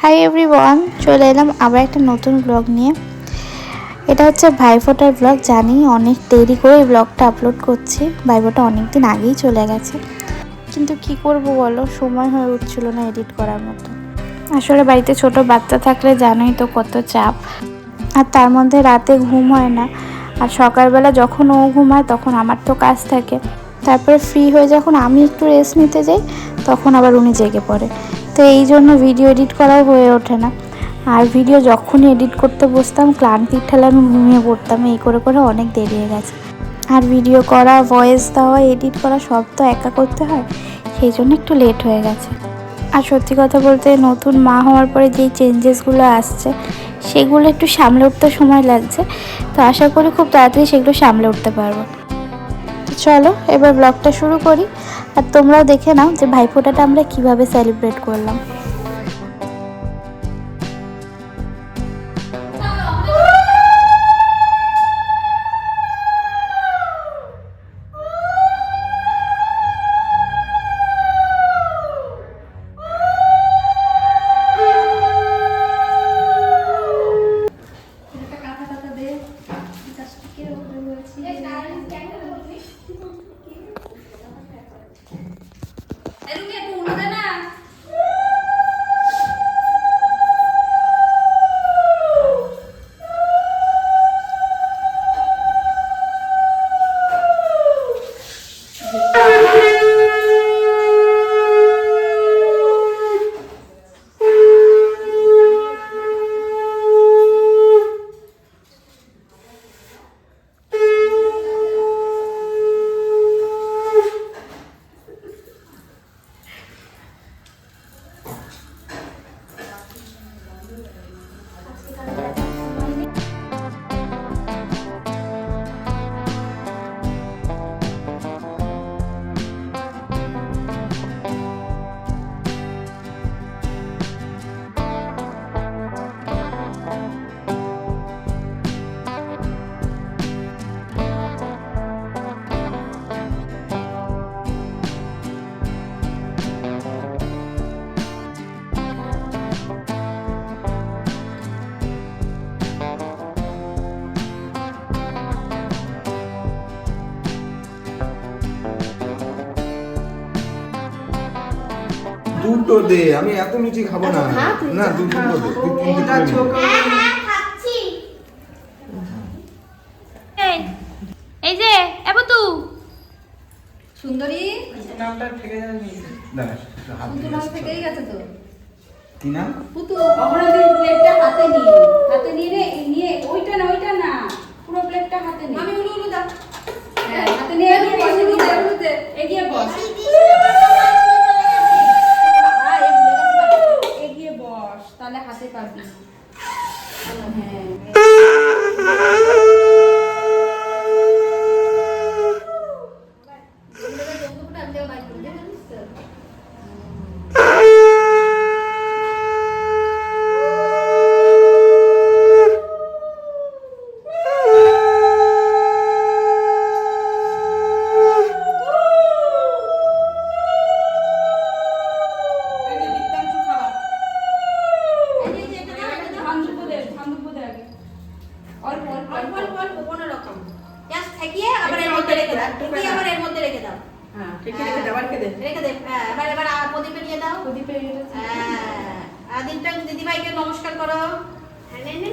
Hi everyone, চলে এলাম আবার একটা নতুন ব্লগ নিয়ে। এটা হচ্ছে ভাইফোঁটার ব্লগ। জানি অনেক দেরি করে এই ব্লগটা আপলোড করছি, ভাইফোঁটা অনেক দিন আগেই চলে গেছে, কিন্তু কি করব বলো, সময় হয়ে উঠছিল না এডিট করার মতো। আসলে বাড়িতে ছোট বাচ্চা থাকলে জানোই তো কত চাপ, আর তার মধ্যে রাতে ঘুম হয় না, আর সকালবেলা যখন ও ঘুমায় তখন আমার তো কাজ থাকে। তারপরে ফ্রি হয়ে যখন আমি একটু রেস্ট নিতে যাই তখন আবার উনি জেগে পড়ে। তো এই জন্য ভিডিও এডিট করাও হয়ে ওঠে না। আর ভিডিও যখনই এডিট করতে বসতাম ক্লান্তির ঠেলা আমি ঘুমিয়ে পড়তাম, এই করে করে অনেক দেরি হয়ে গেছে। আর ভিডিও করা, ভয়েস দেওয়া, এডিট করা সব তো একা করতে হয়, সেই জন্য একটু লেট হয়ে গেছে। আর সত্যি কথা বলতে নতুন মা হওয়ার পরে যেই চেঞ্জেসগুলো আসছে সেগুলো একটু সামলে উঠতে সময় লাগছে, তো আশা করি খুব তাড়াতাড়ি সেগুলো সামলে উঠতে পারবো। তো চলো এবার ব্লগটা শুরু করি, আর তোমরাও দেখে নাও যে ভাইফোঁটাটা আমরা কিভাবে সেলিব্রেট করলাম। দুটো দে, আমি এত লুচি খাবো না। না দুটো দে, তুই তিনটে খাচ্ছি। এই যে এবতু সুন্দরী নামটা থেকে যাবে। দাঁড়া, হাত পুতু নাম থেকেই গেছে তো। কি নাম? পুতু অপরাধী প্লেটটা হাতে নিয়ে ওইটা না পুরো প্লেটটা হাতে নিয়ে আমি উলু দাও। হ্যাঁ হাতে নিয়ে এগিয়ে বস। এগিয়ে বস তাহলে হাতে পাবি। হ্যাঁ দিদিভাইকে নমস্কার করো।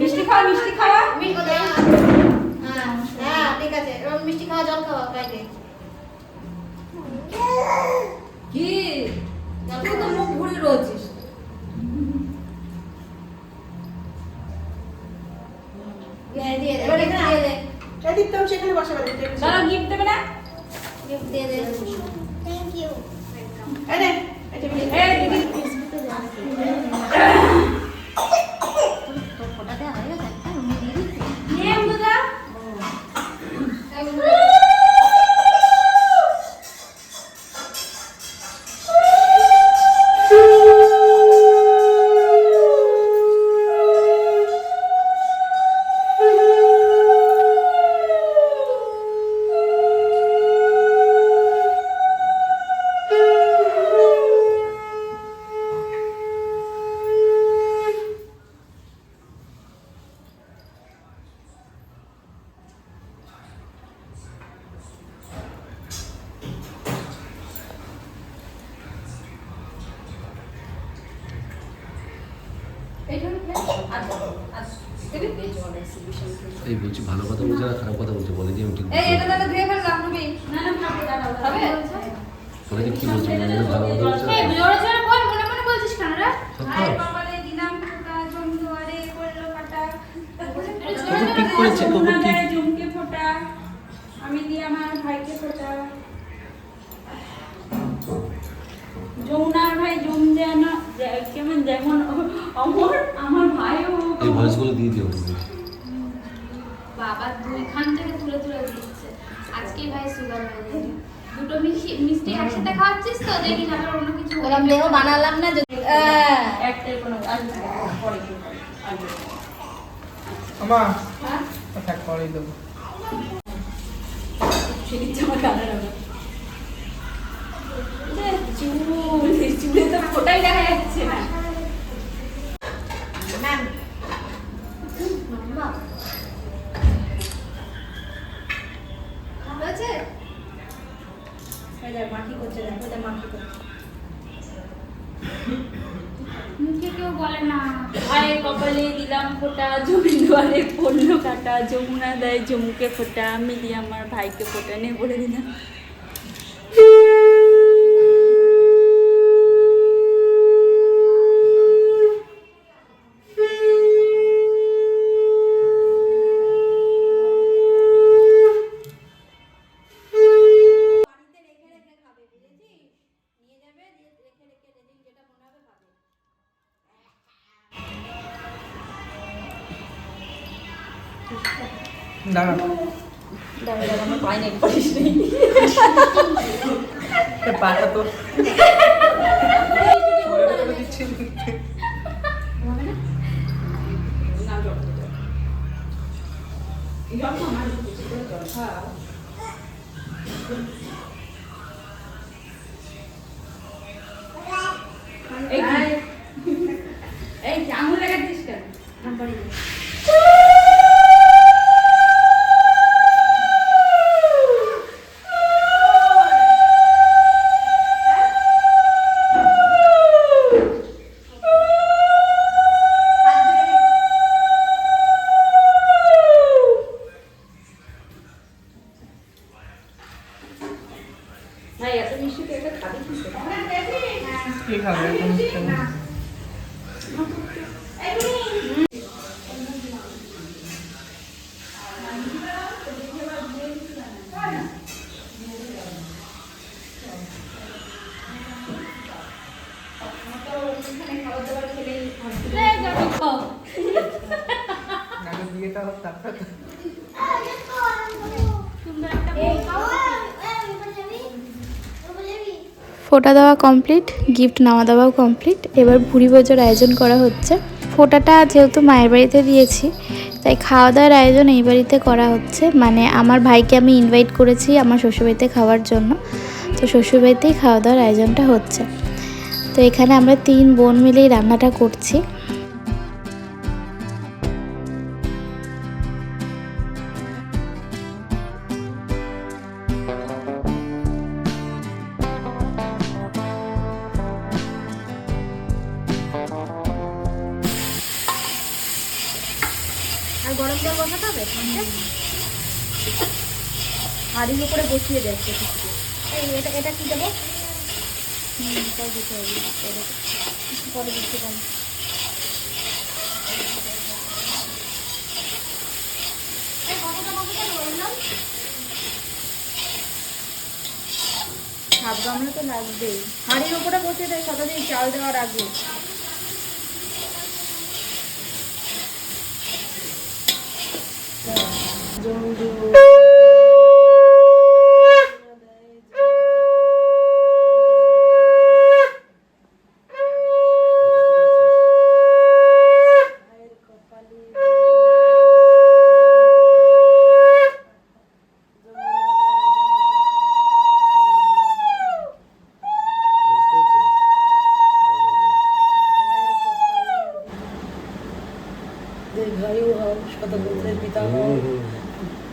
মিষ্টি খাওয়া হ্যাঁ ঠিক আছে, এবং মিষ্টি খাওয়া, জল খাওয়া বাইরে। কি তুই তো মুখ ঘুরে রয়েছিস। সেখানে বসে গিফট দেবে না? গিফট দিয়ে দে। Thank you. এই বলছি ভালো কথা বলছে না খারাপ কথা বলছে বলে দিয়ে আমি ঠিক বলে দিয়ে কি বলছে মনে মনে ভালো কথা বলছে না? কবুতর ঠিক করেছে, কবুতর ঠিক। জমকে ফোটা আমি দিয়ে আমার ভাইকে ফোটা যমুনার ভাই জম যেন কেমন যেমন আমার ভাইও এই ভয়েসগুলো দিয়ে দিও বাবা দুইখান থেকে তুলে তুলে দিচ্ছে আজকে ভাই সুগার হয়ে যাবে দুটো মিষ্টি একসাথে খাওয়াচ্ছিস তো দেখি আবার অন্য কিছু বললাম দেখো বানালাম না যদি একটাই কোনো পরে আমা থাক পরেই দেবো। সেদিক জামা কালার হবে চুলে তো ফোটাই দেখা যাচ্ছে না মাখি করছে দেখো এটা মাখি করছে মুখে কেউ বলে না ভাইয়ের কপালে দিলাম ফোঁটা জমিদারে পড়লো কাটা যমুনা দেয় জমুকে ফোঁটা আমি দিয়ে আমার ভাইকে ফোঁটা নিয়ে বলে দিলাম দাঁড়া দাঁড়া আমার পায়ে নেই পারিস নেই পাটা তো দিচ্ছি এই আঙুল লাগাচ্ছিস কেন ভাই এত মিষ্টি তো একটা খাবি কি খাবে এখন আগে বিয়েটা হোক তারপর ফোঁটা দেওয়া কমপ্লিট, গিফট নেওয়া দেওয়াও কমপ্লিট। এবার ভুড়ি ভোজের আয়োজন করা হচ্ছে। ফোঁটাটা যেহেতু মায়ের বাড়িতে দিয়েছি তাই খাওয়া দাওয়ার আয়োজন এই বাড়িতে করা হচ্ছে। মানে আমার ভাইকে আমি ইনভাইট করেছি আমার শ্বশুরবাড়িতে খাওয়ার জন্য, তো শ্বশুরবাড়িতেই খাওয়া দাওয়ার আয়োজনটা হচ্ছে। তো এখানে আমরা 3 বোন মিলেই রান্নাটা করছি। আর গরম জল বসাতে হবে হাড়ির উপরে বসিয়ে দেখছে এই এটা এটা কি দেবো তাই দিতে হবে পরে দিতে পারি হাফ গামলা তো লাগবেই হাড়ির উপরে বসিয়ে দেয় সারাদিন চাল দেওয়ার আগে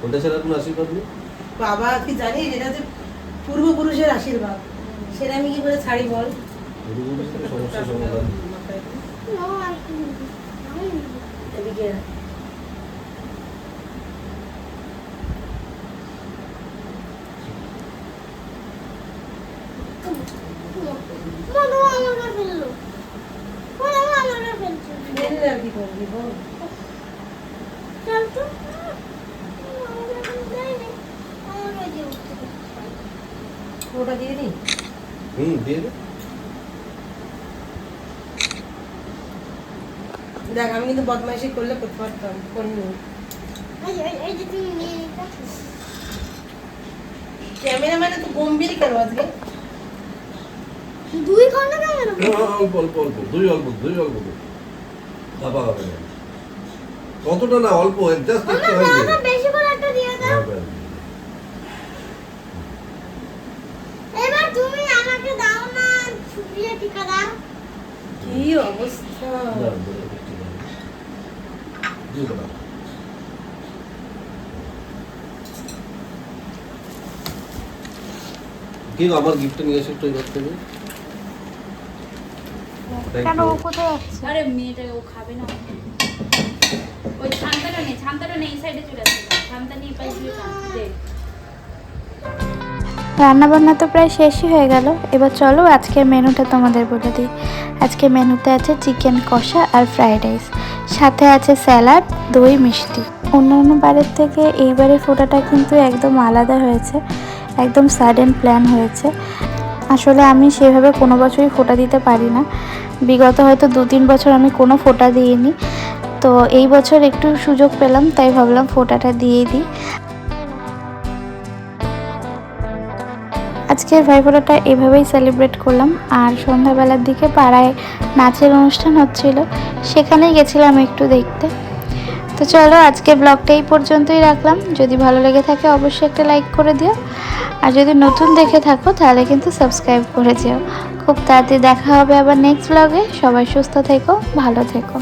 ওটা ছাড়া কোনো আশীর্বাদ নেই। বাবা কি জানিস এটা যে পূর্বপুরুষের আশীর্বাদ, সেটা আমি কি করে ছাড়ি বল। সমস্যা সমাধান। এদিকে ফেললে আর কি করবি বল? ওটা দিয়ে দিই। দিয়ে দে। দেখ আমি কিন্তু বদমাইশি করলে করতে পারতাম, করিনি। ক্যামেরাম্যানে তো গম্ভীর কেন আজকে? অল্প অল্প অল্প দুই অল্প চাপা হবে না কতটা না অল্প জাস্ট একটু হবে কি অবস্থা! কি আমার গিফটটা নিয়ে এসে একটু এবার থেকে কেন ও কোথায় যাচ্ছে? আরে মেয়েটা ও খাবে না। ওই ছান্তাটা নেই এই সাইডে চলে আসছে। ছান্তা নিয়ে পাই দিয়ে দে। রান্নাবান্না তো প্রায় শেষই হয়ে গেল। এবার চলো আজকের মেনুটা তোমাদের বলে দিই। আজকে মেনুতে আছে চিকেন কষা আর ফ্রাইড রাইস, সাথে আছে স্যালাড, দই, মিষ্টি। অন্যান্য বারের থেকে এইবারের ফোটাটা কিন্তু একদম আলাদা হয়েছে, একদম সাডেন প্ল্যান হয়েছে। আসলে আমি সেভাবে কোনো বছরই ফোঁটা দিতে পারি না, বিগত হয়তো 2-3 বছর আমি কোনো ফোঁটা দিইনি। তো এই বছর একটু সুযোগ পেলাম, তাই ভাবলাম ফোঁটাটা দিয়ে দিই। আজকের ভাইফোঁটাটা এভাবেই সেলিব্রেট করলাম। আর সন্ধ্যাবেলার দিকে পাড়ায় নাচের অনুষ্ঠান হচ্ছিল, সেখানেই গেছিলাম একটু দেখতে। তো চলো আজকে ব্লগটা এই পর্যন্তই রাখলাম। যদি ভালো লেগে থাকে অবশ্যই একটা লাইক করে দিও, আর যদি নতুন দেখে থাকো তাহলে কিন্তু সাবস্ক্রাইব করে দিও। খুব তাড়াতাড়ি দেখা হবে আবার নেক্সট ব্লগে। সবাই সুস্থ থেকো, ভালো থেকো।